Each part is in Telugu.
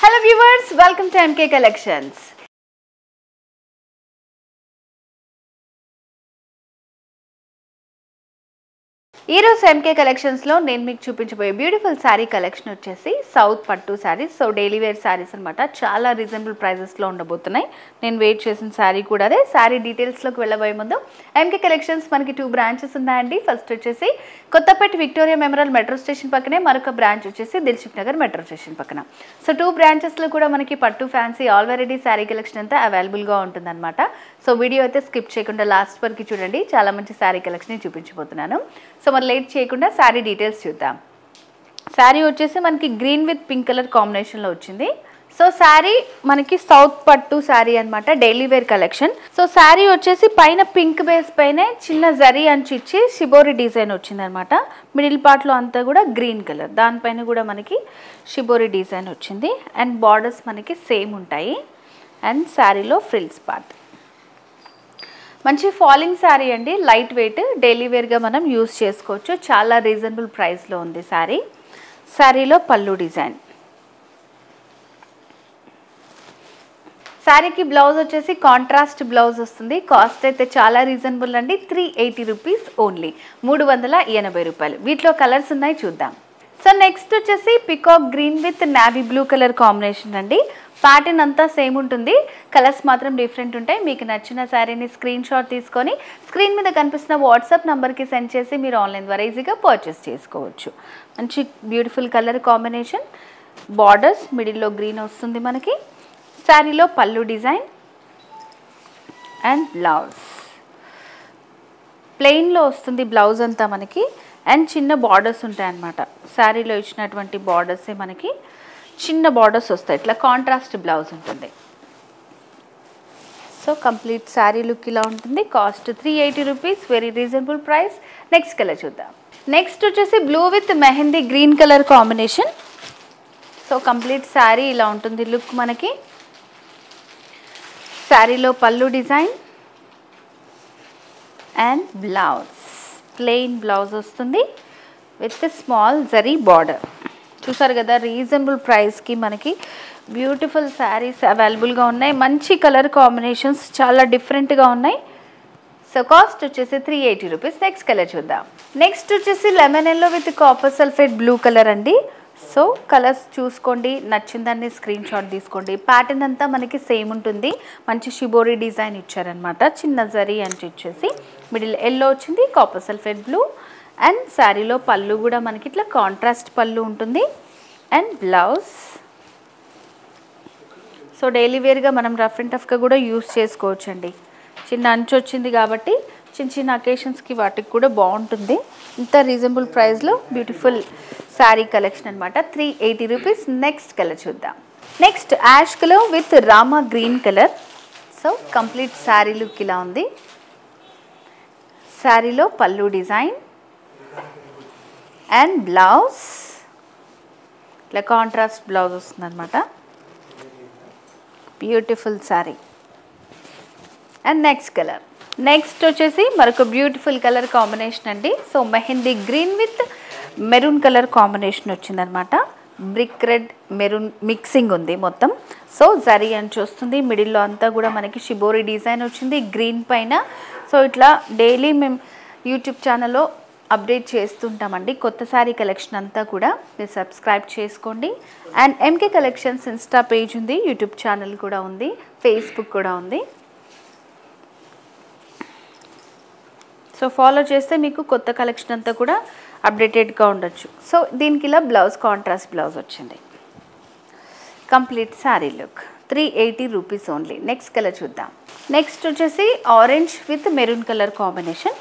Hello viewers, welcome to MK Collections. ఈ రోజు ఎంకే కలెక్షన్స్ లో నేను మీకు చూపించబోయే బ్యూటిఫుల్ సారీ కలెక్షన్ వచ్చేసి సౌత్ పట్టు saris. So daily wear saris అన్నమాట. చాలా రీజనబుల్ ప్రైజెస్ లో ఉండబోతున్నాయి. నేను వెయిట్ చేసిన సారీ కూడా అదే. సారీ డీటెయిల్స్ లోకి వెళ్ళబోయే ముందు ఎంకే కలెక్షన్స్ మనకి 2 బ్రాంచెస్ ఉన్నాయండి. ఫస్ట్ వచ్చేసి Kothapet Victoria Memorial metro station పక్కనే, మరొక బ్రాంచ్ వచ్చేసి దిల్సుఖ్ నగర్ మెట్రో స్టేషన్ పక్కన. సో 2 బ్రాంచెస్ లో కూడా మనకి పట్టు fancy all variety sari collection అంతా అవైలబుల్ గా ఉంటుందన్నమాట. సో వీడియో అయితే స్కిప్ చేయకుండా లాస్ట్ వరకు చూడండి. చాలా మంచి సారీ కలెక్షన్ చూపించబోతున్నాను. సో మరి లేట్ చేయకుండా సారీ డీటెయిల్స్ చూద్దాం. సారీ వచ్చేసి మనకి గ్రీన్ విత్ పింక్ కలర్ కాంబినేషన్లో వచ్చింది. సో సారీ మనకి సౌత్ పట్టు సారీ అనమాట, daily wear collection. So sari వచ్చేసి పైన పింక్ బేస్ పైన చిన్న జరీ అంచు ఇచ్చి షిబోరి డిజైన్ వచ్చింది అనమాట. మిడిల్ పార్ట్లో అంతా కూడా గ్రీన్ కలర్, దానిపైన కూడా మనకి షిబోరి డిజైన్ వచ్చింది. అండ్ బార్డర్స్ మనకి సేమ్ ఉంటాయి. అండ్ శారీలో ఫ్రిల్స్ పార్ట్ మంచి ఫాలింగ్ శారీ అండి, లైట్ వెయిట్, డైలీ వేర్గా మనం యూస్ చేసుకోవచ్చు. చాలా రీజనబుల్ ప్రైస్లో ఉంది శారీ. శారీలో పళ్ళు డిజైన్. శారీకి బ్లౌజ్ వచ్చేసి కాంట్రాస్ట్ బ్లౌజ్ వస్తుంది. కాస్ట్ అయితే చాలా రీజనబుల్ అండి, 380 రూపీస్ ఓన్లీ, 380 రూపాయలు. వీటిలో కలర్స్ ఉన్నాయి, చూద్దాం. సో నెక్స్ట్ వచ్చేసి peacock green with navy blue colour combination అండి. ప్యాటర్న్ అంతా సేమ్ ఉంటుంది, కలర్స్ మాత్రం డిఫరెంట్ ఉంటాయి. మీకు నచ్చిన శారీని స్క్రీన్ షాట్ తీసుకొని స్క్రీన్ మీద కనిపిస్తున్న వాట్సాప్ నెంబర్కి సెండ్ చేసి మీరు ఆన్లైన్ ద్వారా ఈజీగా పర్చేస్ చేసుకోవచ్చు. మంచి బ్యూటిఫుల్ కలర్ కాంబినేషన్. బార్డర్స్ మిడిల్లో గ్రీన్ వస్తుంది మనకి. శారీలో పళ్ళు డిజైన్ అండ్ బ్లౌజ్ ప్లెయిన్లో వస్తుంది బ్లౌజ్ అంతా మనకి. అండ్ చిన్న బార్డర్స్ ఉంటాయి అన్నమాట. శారీలో ఇచ్చినటువంటి బార్డర్సే మనకి చిన్న బార్డర్స్ వస్తాయి. ఇట్లా కాంట్రాస్ట్ బ్లౌజ్ ఉంటుంది. సో కంప్లీట్ శారీ లుక్ ఇలా ఉంటుంది. Cost 380 rupees, very reasonable price. Next colour చూద్దాం. నెక్స్ట్ వచ్చేసి blue with mehndi green colour combination. So complete sari ఇలా ఉంటుంది లుక్ మనకి. శారీలో పళ్ళు design and blouse plain blouse వస్తుంది విత్ స్మాల్ జరీ బార్డర్. చూసారు కదా, రీజనబుల్ ప్రైస్కి మనకి బ్యూటిఫుల్ శారీస్ అవైలబుల్గా ఉన్నాయి. మంచి కలర్ కాంబినేషన్స్ చాలా డిఫరెంట్గా ఉన్నాయి. సో కాస్ట్ వచ్చేసి 380 రూపీస్. నెక్స్ట్ కలర్ చూద్దాం. నెక్స్ట్ వచ్చేసి lemon yellow with copper sulphate blue colour అండి. సో కలర్స్ చూసుకోండి, నచ్చిందాన్ని స్క్రీన్ షాట్ తీసుకోండి. ప్యాటర్న్ అంతా మనకి సేమ్ ఉంటుంది. మంచి షిబోరి డిజైన్ ఇచ్చారనమాట. చిన్న జరీ అంచు ఇచ్చేసి మిడిల్ ఎల్లో వచ్చింది, కాపర్ సల్ఫేట్ బ్లూ. అండ్ శారీలో పళ్ళు కూడా మనకి ఇట్లా కాంట్రాస్ట్ పళ్ళు ఉంటుంది. And blouse. సో డైలీ వేర్గా మనం రఫ్ అండ్ టఫ్గా కూడా యూస్ చేసుకోవచ్చు అండి. చిన్న అంచు వచ్చింది కాబట్టి చిన్న చిన్న అకేషన్స్కి వాటికి కూడా బాగుంటుంది. ఇంత రీజనబుల్ ప్రైస్లో బ్యూటిఫుల్ శారీ కలెక్షన్ అనమాట, 380 రూపీస్. నెక్స్ట్ కలర్ చూద్దాం. Next ash colour with Rama green colour. So complete sari look ఇలా ఉంది. శారీలో పళ్ళు డిజైన్ అండ్ బ్లౌజ్ ఇట్లా కాంట్రాస్ట్ బ్లౌజ్ వస్తుంది అనమాట. Beautiful sari. And next colour. Next వచ్చేసి మరొక బ్యూటిఫుల్ కలర్ కాంబినేషన్ అండి. So mehndi green with maroon colour combination వచ్చిందనమాట. బ్రిక్ రెడ్ మెరూన్ మిక్సింగ్ ఉంది మొత్తం. సో జరీ అంచు వస్తుంది. మిడిల్లో అంతా కూడా మనకి షిబోరి డిజైన్ వచ్చింది గ్రీన్ పైన. సో ఇట్లా డైలీ మేము యూట్యూబ్ ఛానల్లో అప్డేట్ చేస్తుంటామండి కొత్త శారీ కలెక్షన్ అంతా కూడా. మీరు సబ్స్క్రైబ్ చేసుకోండి. And MK collections Insta page ఉంది, యూట్యూబ్ ఛానల్ కూడా ఉంది, ఫేస్బుక్ కూడా ఉంది. సో ఫాలో చేస్తే మీకు కొత్త కలెక్షన్ అంతా కూడా అప్డేటెడ్గా ఉండొచ్చు. సో దీనికి ఇలా బ్లౌజ్ కాంట్రాస్ట్ బ్లౌజ్ వచ్చింది. Complete sari look, 380 rupees only. Next colour చూద్దాం. నెక్స్ట్ వచ్చేసి orange with maroon colour combination.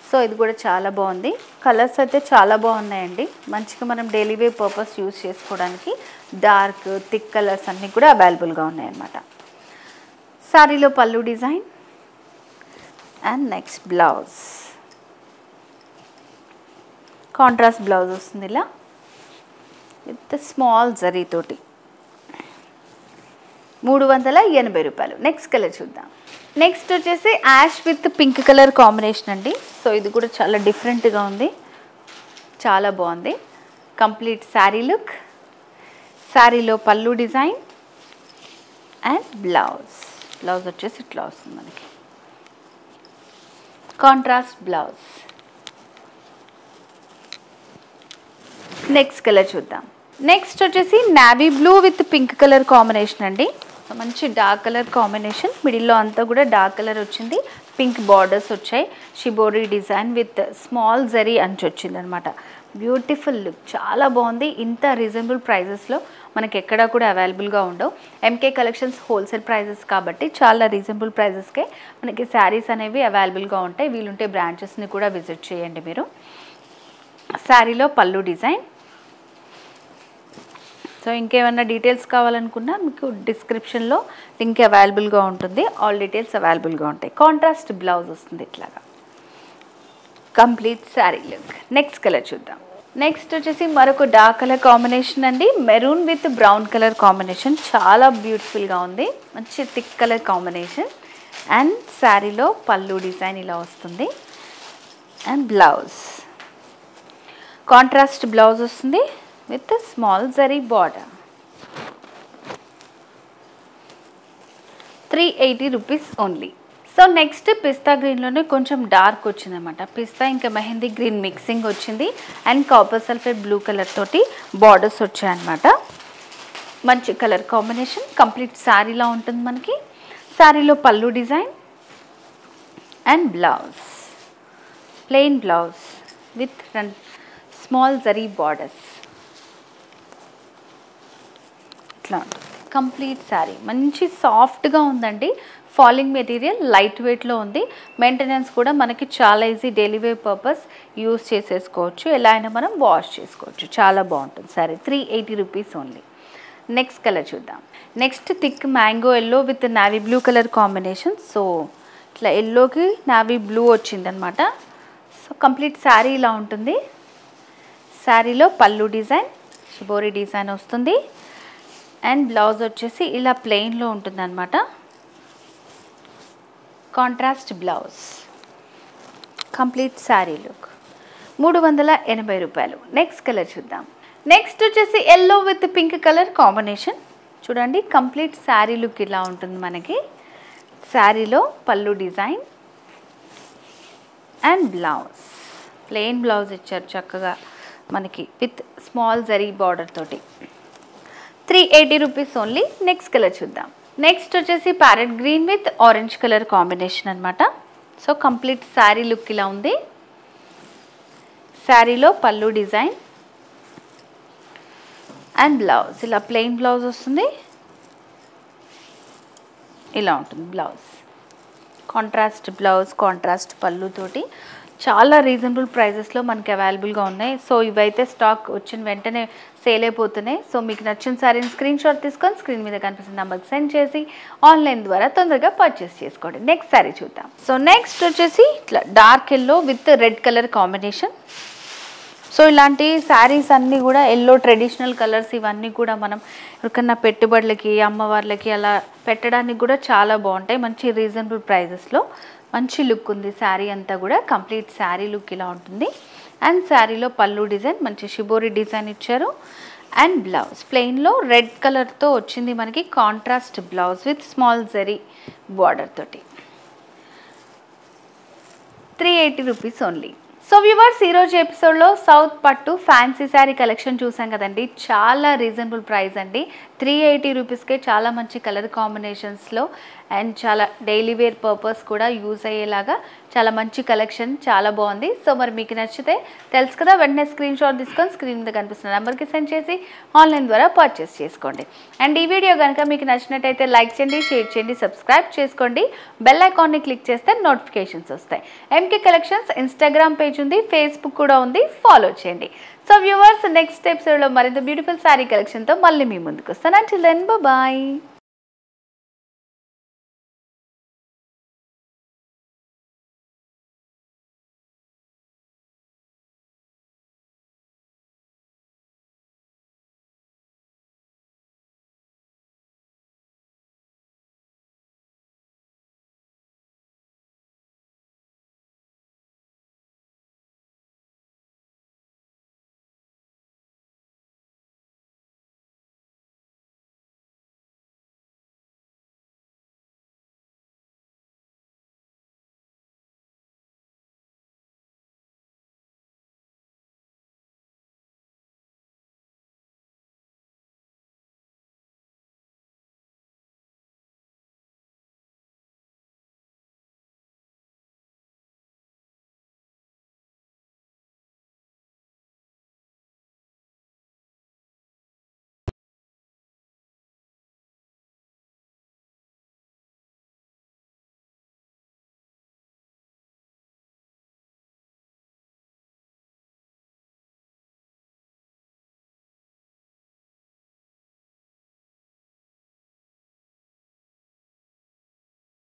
So ఇది కూడా చాలా బాగుంది. కలర్స్ అయితే చాలా బాగున్నాయండి. మంచిగా మనం డైలీ వేర్ పర్పస్ యూజ్ చేసుకోవడానికి డార్క్ థిక్ కలర్స్ అన్నీ కూడా అవైలబుల్గా ఉన్నాయన్నమాట. శారీలో పళ్ళు design and next blouse contrast blouse వస్తుంది ఇలా విత్ స్మాల్ జరీతోటి, 380 రూపాయలు. నెక్స్ట్ కలర్ చూద్దాం. నెక్స్ట్ వచ్చేసి ash with pink colour combination అండి. సో ఇది కూడా చాలా డిఫరెంట్గా ఉంది, చాలా బాగుంది. Complete sari look. శారీలో పళ్ళు డిజైన్ అండ్ బ్లౌజ్ వచ్చేసి ఇట్లా వస్తుంది మనకి, కాంట్రాస్ట్ బ్లౌజ్. నెక్స్ట్ కలర్ చూద్దాం. నెక్స్ట్ వచ్చేసి navy blue with pink colour combination అండి. మంచి డార్క్ కలర్ కాంబినేషన్, మిడిల్లో అంతా కూడా డార్క్ కలర్ వచ్చింది, పింక్ బార్డర్స్ వచ్చాయి, shibori design with small zari అంచు వచ్చింది అనమాట. బ్యూటిఫుల్ లుక్, చాలా బాగుంది. ఇంత రీజనబుల్ ప్రైజెస్లో మనకి ఎక్కడా కూడా అవైలబుల్గా ఉండవు. ఎంకే కలెక్షన్స్ హోల్సేల్ ప్రైజెస్ కాబట్టి చాలా రీజనబుల్ ప్రైజెస్కే మనకి శారీస్ అనేవి అవైలబుల్గా ఉంటాయి. వీలుంటే బ్రాంచెస్ని కూడా విజిట్ చేయండి మీరు. శారీలో పళ్ళు డిజైన్. సో ఇంకేమైనా డీటెయిల్స్ కావాలనుకున్నా మీకు డిస్క్రిప్షన్లో లింక్ అవైలబుల్గా ఉంటుంది, ఆల్ డీటెయిల్స్ అవైలబుల్గా ఉంటాయి. కాంట్రాస్ట్ బ్లౌజ్ వస్తుంది ఇట్లాగా, complete sari look. Next colour చూద్దాం. నెక్స్ట్ వచ్చేసి మరొక డార్క్ కలర్ కాంబినేషన్ అండి, maroon with brown colour combination. చాలా బ్యూటిఫుల్గా ఉంది, మంచి థిక్ కలర్ కాంబినేషన్. అండ్ శారీలో పళ్ళు డిజైన్ ఇలా వస్తుంది అండ్ బ్లౌజ్ కాంట్రాస్ట్ బ్లౌజ్ వస్తుంది with small zari border. 380 rupees only. So next పిస్తా గ్రీన్లోనే కొంచెం డార్క్ వచ్చిందన్నమాట. పిస్తా ఇంకా మెహందీ గ్రీన్ మిక్సింగ్ వచ్చింది and copper sulphate blue colour తోటి బార్డర్స్ వచ్చాయన్నమాట. మంచి కలర్ కాంబినేషన్, కంప్లీట్ శారీలా ఉంటుంది మనకి. శారీలో పళ్ళు design and blouse, plain blouse with small zari borders. ఇట్లా ఉంటుంది కంప్లీట్ శారీ. మంచి సాఫ్ట్గా ఉందండి, ఫాలింగ్ మెటీరియల్, లైట్ వెయిట్లో ఉంది. మెయింటెనెన్స్ కూడా మనకి చాలా easy, daily wear purpose use చేసేసుకోవచ్చు, ఎలా అయినా మనం వాష్ చేసుకోవచ్చు. చాలా బాగుంటుంది sari. 380 rupees only. Next colour చూద్దాం. Next thick mango yellow with navy blue colour combination. So ఇట్లా ఎల్లోకి నావీ బ్లూ వచ్చిందనమాట. సో కంప్లీట్ శారీ ఇలా ఉంటుంది. శారీలో పళ్ళు డిజైన్, షిబోరి డిజైన్ వస్తుంది అండ్ బ్లౌజ్ వచ్చేసి ఇలా ప్లెయిన్లో ఉంటుంది అనమాట, contrast blouse. Complete sari look. 380 రూపాయలు. నెక్స్ట్ కలర్ చూద్దాం. నెక్స్ట్ వచ్చేసి yellow with pink colour combination. చూడండి కంప్లీట్ శారీ లుక్ ఇలా ఉంటుంది మనకి. శారీలో పళ్ళు design and blouse, plain blouse ఇచ్చారు చక్కగా మనకి విత్ స్మాల్ జరీ బార్డర్ తోటి. 380 రూపీస్ ఓన్లీ. నెక్స్ట్ కలర్ చూద్దాం. నెక్స్ట్ వచ్చేసి parrot green with orange colour combination అనమాట. సో కంప్లీట్ శారీ లుక్ ఇలా ఉంది. శారీలో పళ్ళు డిజైన్ అండ్ బ్లౌజ్, ఇలా ప్లెయిన్ బ్లౌజ్ వస్తుంది, ఇలా ఉంటుంది బ్లౌజ్. కాంట్రాస్ట్ బ్లౌజ్, కాంట్రాస్ట్ పళ్ళు తోటి చాలా రీజనబుల్ ప్రైజెస్లో మనకి అవైలబుల్గా ఉన్నాయి. సో ఇవైతే స్టాక్ వచ్చిన వెంటనే సేల్ అయిపోతున్నాయి. సో మీకు నచ్చిన శారీని స్క్రీన్ షాట్ తీసుకొని స్క్రీన్ మీద కనిపిస్తున్న నెంబర్కి సెండ్ చేసి ఆన్లైన్ ద్వారా తొందరగా పర్చేస్ చేసుకోండి. నెక్స్ట్ శారీ చూద్దాం. సో నెక్స్ట్ వచ్చేసి ఇట్లా dark yellow with red colour combination. So ఇలాంటి శారీస్ అన్నీ కూడా ఎల్లో ట్రెడిషనల్ కలర్స్, ఇవన్నీ కూడా మనం ఎవరికన్నా పెట్టుబడులకి, అమ్మవార్లకి అలా పెట్టడానికి కూడా చాలా బాగుంటాయి. మంచి రీజనబుల్ ప్రైజెస్లో మంచి లుక్ ఉంది శారీ అంతా కూడా. కంప్లీట్ శారీ లుక్ ఇలా ఉంటుంది. అండ్ శారీలో పళ్ళు డిజైన్, మంచి షిబోరి డిజైన్ ఇచ్చారు అండ్ బ్లౌజ్ ప్లెయిన్లో రెడ్ కలర్తో వచ్చింది మనకి, contrast blouse with small zari border తోటి. 380 రూపీస్ ఓన్లీ. సో వ్యూవర్స్, ఈరోజు ఎపిసోడ్లో సౌత్ పట్టు ఫ్యాన్సీ శారీ కలెక్షన్ చూసాం కదండి. చాలా రీజనబుల్ ప్రైస్ అండి. 380 రూపీస్కే చాలా మంచి కలర్ కాంబినేషన్స్లో అండ్ చాలా డైలీ వేర్ పర్పస్ కూడా యూజ్ అయ్యేలాగా చాలా మంచి కలెక్షన్, చాలా బాగుంది. సో మరి మీకు నచ్చితే తెలుసు కదా, వెంటనే స్క్రీన్ షాట్ తీసుకొని స్క్రీన్ మీద కనిపిస్తున్న నెంబర్కి సెండ్ చేసి ఆన్లైన్ ద్వారా పర్చేస్ చేసుకోండి. అండ్ ఈ వీడియో కనుక మీకు నచ్చినట్టయితే లైక్ చేయండి, షేర్ చేయండి, సబ్స్క్రైబ్ చేసుకోండి. బెల్ ఐకాన్ని క్లిక్ చేస్తే నోటిఫికేషన్స్ వస్తాయి. ఎంకే కలెక్షన్స్ ఇన్స్టాగ్రామ్ పేజ్ ఉంది, ఫేస్బుక్ కూడా ఉంది, ఫాలో చేయండి. సో వ్యూవర్స్, నెక్స్ట్ ఎపిసోడ్లో మరింత బ్యూటిఫుల్ శారీ కలెక్షన్తో మళ్ళీ మీ ముందుకు వస్తాను. Until then bye.